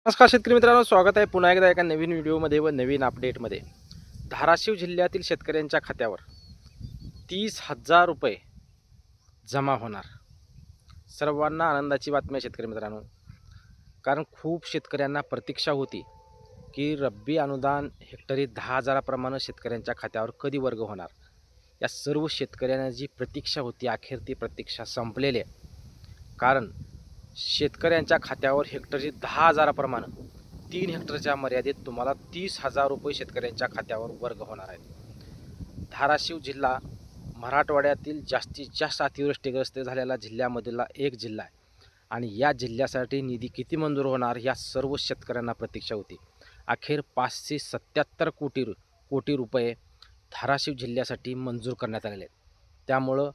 नमस्कार शेतकरी मित्रांनो, स्वागत आहे पुन्हा एकदा एका नवीन व्हिडिओमध्ये व नवीन अपडेटमध्ये. धाराशिव जिल्ह्यातील शेतकऱ्यांच्या खात्यावर 30,000 रुपये जमा होणार. सर्वांना आनंदाची बातमी आहे शेतकरी मित्रांनो, कारण खूप शेतकऱ्यांना प्रतीक्षा होती की रब्बी अनुदान हेक्टरी 10,000 प्रमाणे शेतकऱ्यांच्या खात्यावर कधी वर्ग होणार. या सर्व शेतकऱ्यांना जी प्रतीक्षा होती, अखेर ती प्रतीक्षा संपलेली आहे. कारण शेतकऱ्यांच्या खात्यावर हेक्टरी 10,000 प्रमाणे 3 हेक्टरच्या मर्यादेत तुम्हाला 30,000 रुपये शेतकऱ्यांच्या खात्यावर वर्ग होणार आहेत. धाराशिव जिल्हा मराठवाड्यातील जास्तीत जास्त अतिवृष्टीग्रस्त झालेला जिल्ह्यामधला एक जिल्हा आहे आणि या जिल्ह्यासाठी निधी किती मंजूर होणार या सर्व शेतकऱ्यांना प्रतीक्षा होती. अखेर 577 कोटी रुपये धाराशिव जिल्ह्यासाठी मंजूर करण्यात आलेले आहेत. त्यामुळं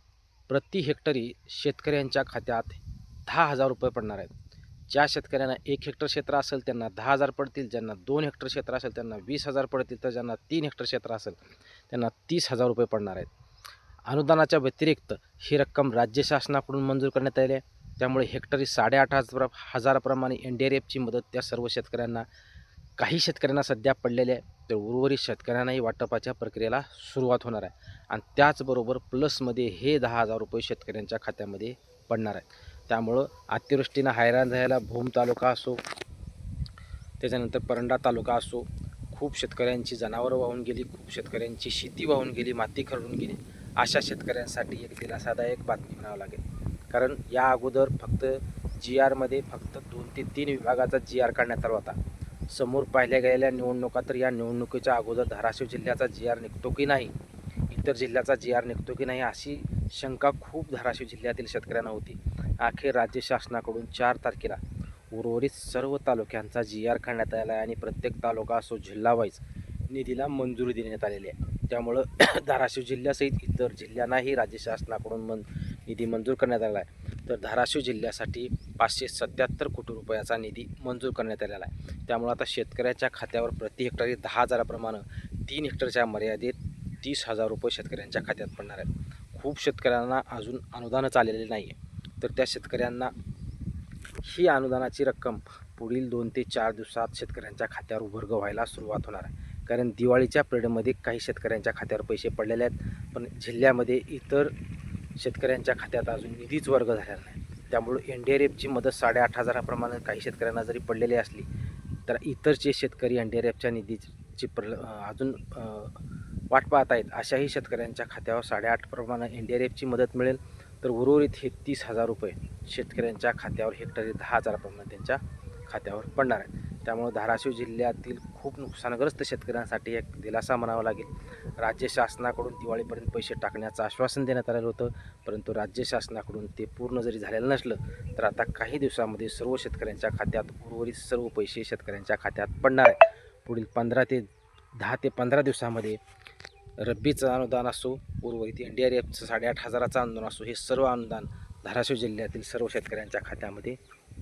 प्रति हेक्टरी शेतकऱ्यांच्या खात्यात 10,000 रुपये पडणार आहेत. ज्या शेतकऱ्यांना 1 हेक्टर क्षेत्र असेल त्यांना 10,000 पडतील, ज्यांना 2 हेक्टर क्षेत्र असेल त्यांना 20,000 पडतील, तर ज्यांना 3 हेक्टर क्षेत्र असेल त्यांना 30,000 रुपये पडणार आहेत. अनुदानाच्या व्यतिरिक्त ही रक्कम राज्य शासनाकडून मंजूर करण्यात आली आहे. त्यामुळे हेक्टरी 8,500 प्रमाणे NDRFची मदत त्या सर्व शेतकऱ्यांना, काही शेतकऱ्यांना सध्या पडलेले आहे, तर उर्वरित शेतकऱ्यांनाही वाटपाच्या प्रक्रियेला सुरुवात होणार आहे. आणि त्याचबरोबर प्लसमध्ये हे 10,000 रुपये शेतकऱ्यांच्या खात्यामध्ये पडणार आहेत. त्यामुळं अतिवृष्टीनं हैराण झालेला भूम तालुका असो, त्याच्यानंतर परंडा तालुका असो, खूप शेतकऱ्यांची जनावरं वाहून गेली, खूप शेतकऱ्यांची शेती वाहून गेली, माती खरडून गेली. अशा शेतकऱ्यांसाठी एक दिलासादायक बातमी म्हणावं लागेल. कारण या अगोदर फक्त GRमध्ये फक्त 2 ते 3 विभागाचा GR काढण्यात आला होता. समोर पाहिल्या गेलेल्या निवडणुका, तर या निवडणुकीच्या अगोदर धाराशिव जिल्ह्याचा GR निघतो की नाही, इतर जिल्ह्याचा GR निघतो की नाही, अशी शंका खूप धाराशिव जिल्ह्यातील शेतकऱ्यांना होती. अखेर राज्य शासनाकडून 4 तारखेला उर्वरित सर्व तालुक्यांचा GR काढण्यात आला आहे आणि प्रत्येक तालुका असो जिल्हावाईज निधीला मंजुरी देण्यात आलेली आहे. त्यामुळं धाराशिव जिल्ह्यासहित इतर जिल्ह्यांनाही राज्य शासनाकडून निधी मंजूर करण्यात आला आहे. तर धाराशिव जिल्ह्यासाठी 577 कोटी रुपयाचा निधी मंजूर करण्यात आलेला आहे. त्यामुळं आता शेतकऱ्याच्या खात्यावर प्रति हेक्टरी 10,000 प्रमाणे 3 हेक्टरच्या मर्यादेत 30,000 रुपये शेतकऱ्यांच्या खात्यात पडणार आहेत. खूप शेतकऱ्यांना अजून अनुदानच आलेले नाही आहे, तर त्या शेतकऱ्यांना ही अनुदानाची रक्कम पुढील 2 ते 4 दिवसात शेतकऱ्यांच्या खात्यावर वर्ग व्हायला सुरुवात होणार आहे. कारण दिवाळीच्या पिरियडमध्ये काही शेतकऱ्यांच्या खात्यावर पैसे पडलेले आहेत, पण जिल्ह्यामध्ये इतर शेतकऱ्यांच्या खात्यात अजून निधीच वर्ग झालेला नाही. त्यामुळे NDRFची मदत 8,500 प्रमाणे काही शेतकऱ्यांना जरी पडलेली असली, तर इतरचे शेतकरी NDRFच्या निधीची अजून वाट पाहत आहेत. अशाही शेतकऱ्यांच्या खात्यावर 8,500 प्रमाणे NDRFची मदत मिळेल. तर उर्वरित हे 30,000 रुपये शेतकऱ्यांच्या खात्यावर हेक्टरी 10,000 प्रमाणे त्यांच्या खात्यावर पडणार आहेत. त्यामुळे धाराशिव जिल्ह्यातील खूप नुकसानग्रस्त शेतकऱ्यांसाठी एक दिलासा म्हणावा लागेल. राज्य शासनाकडून दिवाळीपर्यंत पैसे टाकण्याचं आश्वासन देण्यात आलेलं होतं, परंतु राज्य शासनाकडून ते पूर्ण जरी झालेलं नसलं, तर आता काही दिवसामध्ये सर्व शेतकऱ्यांच्या खात्यात उर्वरित सर्व पैसे शेतकऱ्यांच्या खात्यात पडणार आहे. पुढील 10 ते 15 दिवसामध्ये रब्बीचं अनुदान असो, उर्वरित NDRFचं 8,500चं अनुदान असो, हे सर्व अनुदान धाराशिव जिल्ह्यातील सर्व शेतकऱ्यांच्या खात्यामध्ये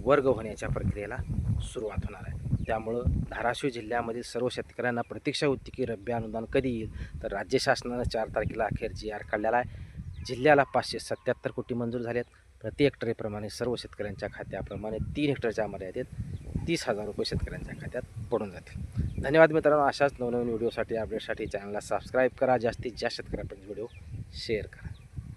वर्ग होण्याच्या प्रक्रियेला सुरुवात होणार आहे. त्यामुळं धाराशिव जिल्ह्यामधील सर्व शेतकऱ्यांना प्रतीक्षा होती की रब्बी अनुदान कधी येईल. तर राज्य शासनानं 4 तारखेला अखेर GR काढलेला आहे. जिल्ह्याला 577 कोटी मंजूर झालेत. प्रति हेक्टरीप्रमाणे सर्व शेतकऱ्यांच्या खात्याप्रमाणे 3 हेक्टरच्या मर्यादेत 30,000 रुपये शेतकऱ्यांच्या खात्यात पडून जातील. धन्यवाद मित्रांनो. अशाच नवनवीन व्हिडिओसाठी, अपडेटसाठी चॅनलला सबस्क्राईब करा. जास्तीत जास्त शेतकऱ्यांपर्यंत व्हिडिओ शेअर करा.